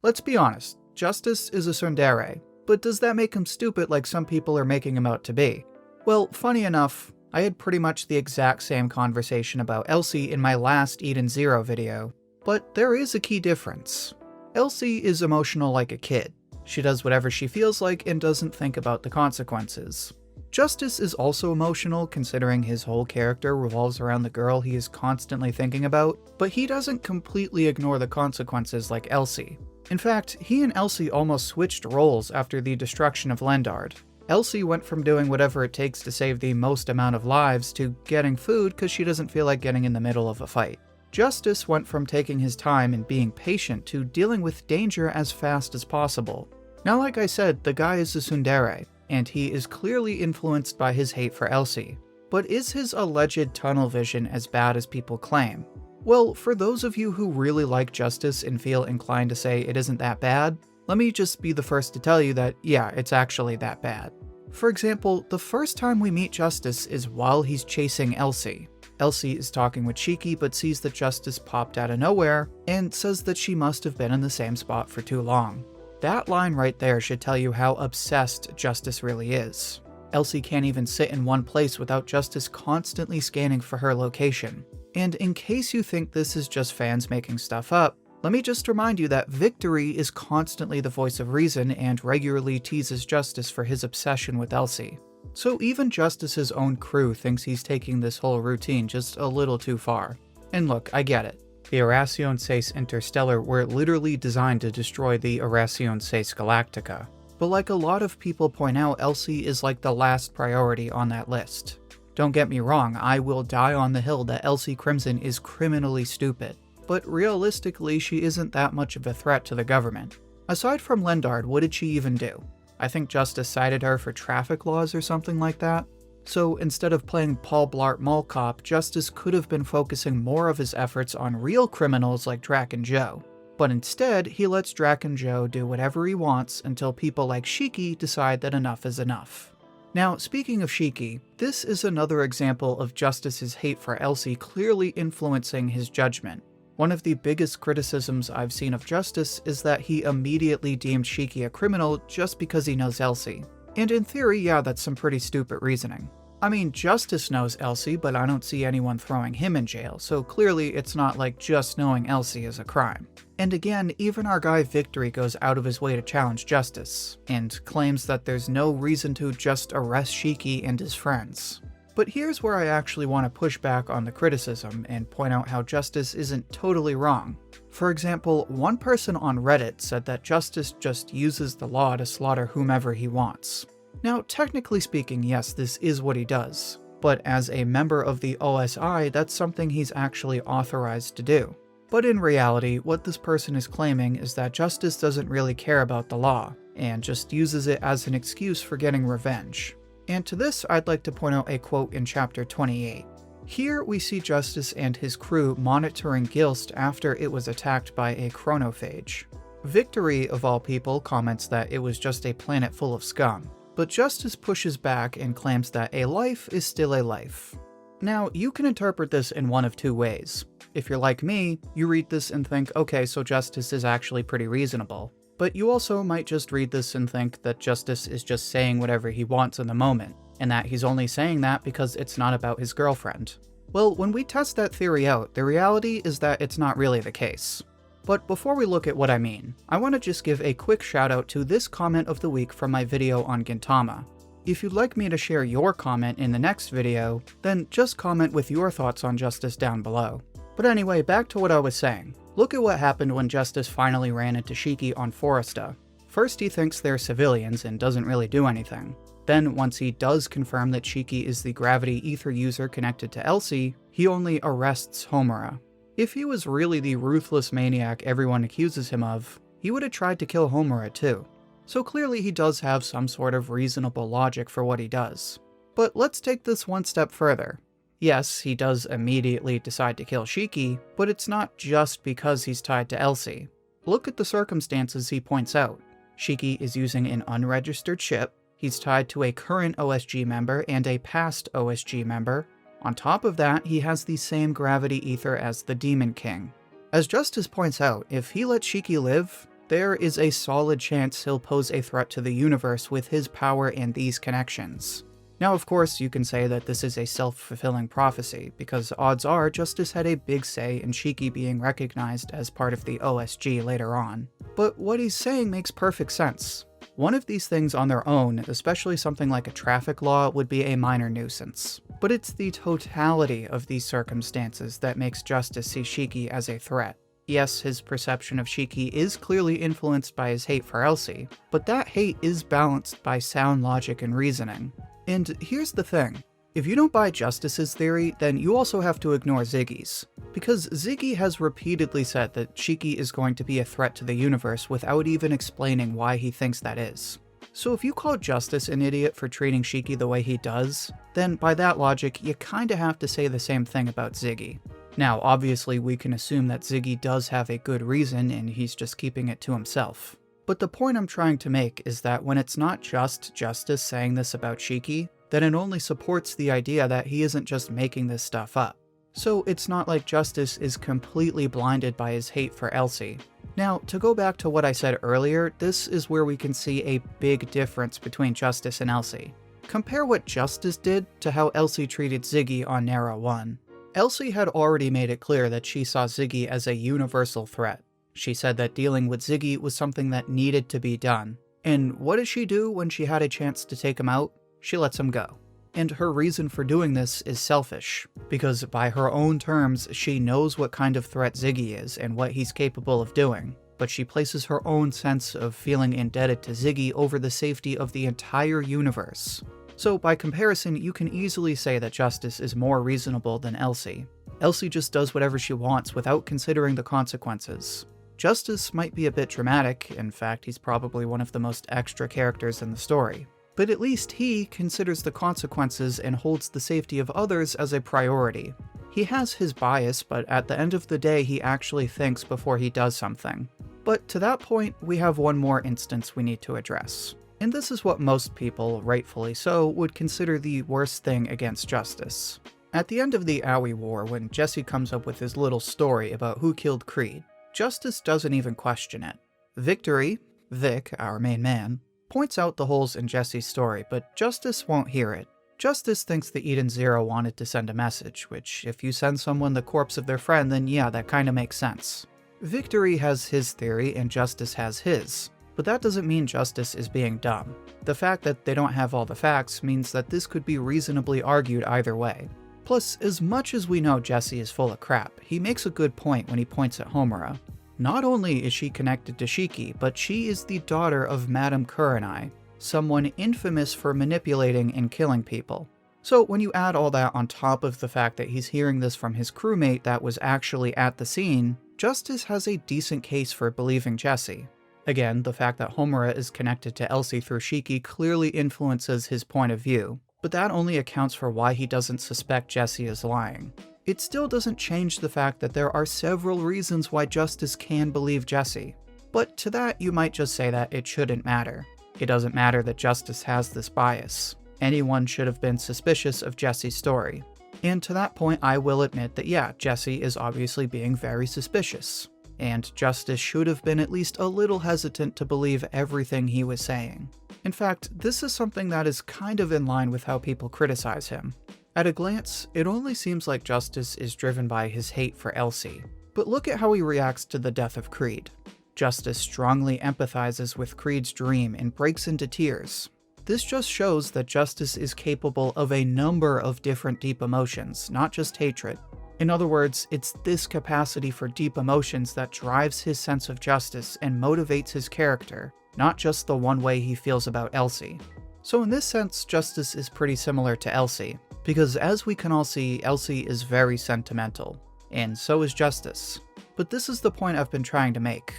Let's be honest, Justice is a tsundere, but does that make him stupid like some people are making him out to be? Well, funny enough, I had pretty much the exact same conversation about Elsie in my last Eden Zero video, but there is a key difference. Elsie is emotional like a kid. She does whatever she feels like and doesn't think about the consequences. Justice is also emotional considering his whole character revolves around the girl he is constantly thinking about, but he doesn't completely ignore the consequences like Elsie. In fact, he and Elsie almost switched roles after the destruction of Lendard. Elsie went from doing whatever it takes to save the most amount of lives to getting food because she doesn't feel like getting in the middle of a fight. Justice went from taking his time and being patient to dealing with danger as fast as possible. Now, like I said, the guy is a tsundere, and he is clearly influenced by his hate for Elsie. But is his alleged tunnel vision as bad as people claim? Well, for those of you who really like Justice and feel inclined to say it isn't that bad, let me just be the first to tell you that, yeah, it's actually that bad. For example, the first time we meet Justice is while he's chasing Elsie. Elsie is talking with Shiki but sees that Justice popped out of nowhere and says that she must have been in the same spot for too long. That line right there should tell you how obsessed Justice really is. Elsie can't even sit in one place without Justice constantly scanning for her location. And in case you think this is just fans making stuff up, let me just remind you that Victory is constantly the voice of reason and regularly teases Justice for his obsession with Elsie. So even Justice's own crew thinks he's taking this whole routine just a little too far. And look, I get it. The Erasion 6 Interstellar were literally designed to destroy the Erasion 6 Galactica. But like a lot of people point out, Elsie is like the last priority on that list. Don't get me wrong, I will die on the hill that Elsie Crimson is criminally stupid. But realistically, she isn't that much of a threat to the government. Aside from Lendard, what did she even do? I think Justice cited her for traffic laws or something like that. So instead of playing Paul Blart Mall Cop, Justice could have been focusing more of his efforts on real criminals like Drac and Joe. But instead, he lets Drac and Joe do whatever he wants until people like Shiki decide that enough is enough. Now, speaking of Shiki, this is another example of Justice's hate for Elsie clearly influencing his judgment. One of the biggest criticisms I've seen of Justice is that he immediately deemed Shiki a criminal just because he knows Elsie. And in theory, yeah, that's some pretty stupid reasoning. I mean, Justice knows Elsie, but I don't see anyone throwing him in jail, so clearly it's not like just knowing Elsie is a crime. And again, even our guy Victory goes out of his way to challenge Justice, and claims that there's no reason to just arrest Shiki and his friends. But here's where I actually want to push back on the criticism and point out how Justice isn't totally wrong. For example, one person on Reddit said that Justice just uses the law to slaughter whomever he wants. Now, technically speaking, yes, this is what he does, but as a member of the OSI, that's something he's actually authorized to do. But in reality, what this person is claiming is that Justice doesn't really care about the law, and just uses it as an excuse for getting revenge. And to this, I'd like to point out a quote in chapter 28. Here we see Justice and his crew monitoring Gilst after it was attacked by a chronophage. Victory, of all people, comments that it was just a planet full of scum. But Justice pushes back and claims that a life is still a life. Now, you can interpret this in one of two ways. If you're like me, you read this and think, okay, so Justice is actually pretty reasonable. But you also might just read this and think that Justice is just saying whatever he wants in the moment, and that he's only saying that because it's not about his girlfriend. Well, when we test that theory out, the reality is that it's not really the case. But before we look at what I mean, I want to just give a quick shout out to this comment of the week from my video on Gintama. If you'd like me to share your comment in the next video, then just comment with your thoughts on Justice down below. But anyway, back to what I was saying. Look at what happened when Justice finally ran into Shiki on Foresta. First he thinks they're civilians and doesn't really do anything. Then once he does confirm that Shiki is the gravity ether user connected to Elsie, he only arrests Homura. If he was really the ruthless maniac everyone accuses him of, he would have tried to kill Homura too. So clearly he does have some sort of reasonable logic for what he does. But let's take this one step further. Yes, he does immediately decide to kill Shiki, but it's not just because he's tied to Elsie. Look at the circumstances he points out. Shiki is using an unregistered ship, he's tied to a current OSG member and a past OSG member. On top of that, he has the same gravity ether as the Demon King. As Justice points out, if he lets Shiki live, there is a solid chance he'll pose a threat to the universe with his power and these connections. Now, of course, you can say that this is a self-fulfilling prophecy, because odds are Justice had a big say in Shiki being recognized as part of the OSG later on. But what he's saying makes perfect sense. One of these things on their own, especially something like a traffic law, would be a minor nuisance. But it's the totality of these circumstances that makes Justice see Shiki as a threat. Yes, his perception of Shiki is clearly influenced by his hate for Elsie, but that hate is balanced by sound logic and reasoning. And here's the thing. If you don't buy Justice's theory, then you also have to ignore Ziggy's. Because Ziggy has repeatedly said that Shiki is going to be a threat to the universe without even explaining why he thinks that is. So if you call Justice an idiot for treating Shiki the way he does, then by that logic, you kinda have to say the same thing about Ziggy. Now, obviously we can assume that Ziggy does have a good reason and he's just keeping it to himself. But the point I'm trying to make is that when it's not just Justice saying this about Shiki, then it only supports the idea that he isn't just making this stuff up. So it's not like Justice is completely blinded by his hate for Elsie. Now, to go back to what I said earlier, this is where we can see a big difference between Justice and Elsie. Compare what Justice did to how Elsie treated Ziggy on Narrow 1. Elsie had already made it clear that she saw Ziggy as a universal threat. She said that dealing with Ziggy was something that needed to be done. And what does she do when she had a chance to take him out? She lets him go. And her reason for doing this is selfish, because by her own terms, she knows what kind of threat Ziggy is and what he's capable of doing, but she places her own sense of feeling indebted to Ziggy over the safety of the entire universe. So by comparison, you can easily say that Justice is more reasonable than Elsie. Elsie just does whatever she wants without considering the consequences. Justice might be a bit dramatic, in fact he's probably one of the most extra characters in the story, but at least he considers the consequences and holds the safety of others as a priority. He has his bias, but at the end of the day he actually thinks before he does something. But to that point, we have one more instance we need to address. And this is what most people, rightfully so, would consider the worst thing against Justice. At the end of the Aoi War, when Jesse comes up with his little story about who killed Creed, Justice doesn't even question it. Victory, Vic, our main man, points out the holes in Jesse's story, but Justice won't hear it. Justice thinks the Eden Zero wanted to send a message, which if you send someone the corpse of their friend, then yeah, that kinda makes sense. Victory has his theory and Justice has his, but that doesn't mean Justice is being dumb. The fact that they don't have all the facts means that this could be reasonably argued either way. Plus, as much as we know Jesse is full of crap, he makes a good point when he points at Homura. Not only is she connected to Shiki, but she is the daughter of Madame Kurenai, someone infamous for manipulating and killing people. So when you add all that on top of the fact that he's hearing this from his crewmate that was actually at the scene, Justice has a decent case for believing Jesse. Again, the fact that Homura is connected to Elsie through Shiki clearly influences his point of view, but that only accounts for why he doesn't suspect Jesse is lying. It still doesn't change the fact that there are several reasons why Justice can believe Jesse. But to that, you might just say that it shouldn't matter. It doesn't matter that Justice has this bias. Anyone should have been suspicious of Jesse's story. And to that point, I will admit that yeah, Jesse is obviously being very suspicious. And Justice should have been at least a little hesitant to believe everything he was saying. In fact, this is something that is kind of in line with how people criticize him. At a glance, it only seems like Justice is driven by his hate for Elsie. But look at how he reacts to the death of Creed. Justice strongly empathizes with Creed's dream and breaks into tears. This just shows that Justice is capable of a number of different deep emotions, not just hatred. In other words, it's this capacity for deep emotions that drives his sense of justice and motivates his character, not just the one way he feels about Elsie. So in this sense, Justice is pretty similar to Elsie, because as we can all see, Elsie is very sentimental, and so is Justice. But this is the point I've been trying to make.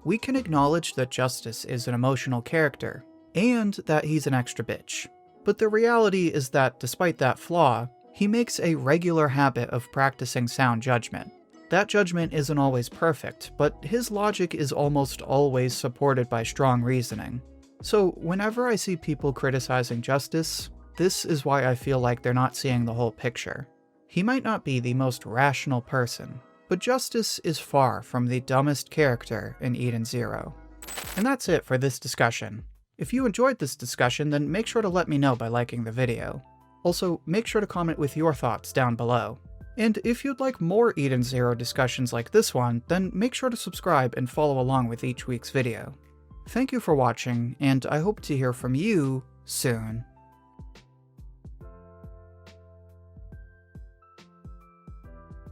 We can acknowledge that Justice is an emotional character, and that he's an extra bitch. But the reality is that despite that flaw, he makes a regular habit of practicing sound judgment. That judgment isn't always perfect, but his logic is almost always supported by strong reasoning. So whenever I see people criticizing Justice, this is why I feel like they're not seeing the whole picture. He might not be the most rational person, but Justice is far from the dumbest character in Eden Zero. And that's it for this discussion. If you enjoyed this discussion, then make sure to let me know by liking the video. Also, make sure to comment with your thoughts down below. And if you'd like more Eden Zero discussions like this one, then make sure to subscribe and follow along with each week's video. Thank you for watching, and I hope to hear from you soon.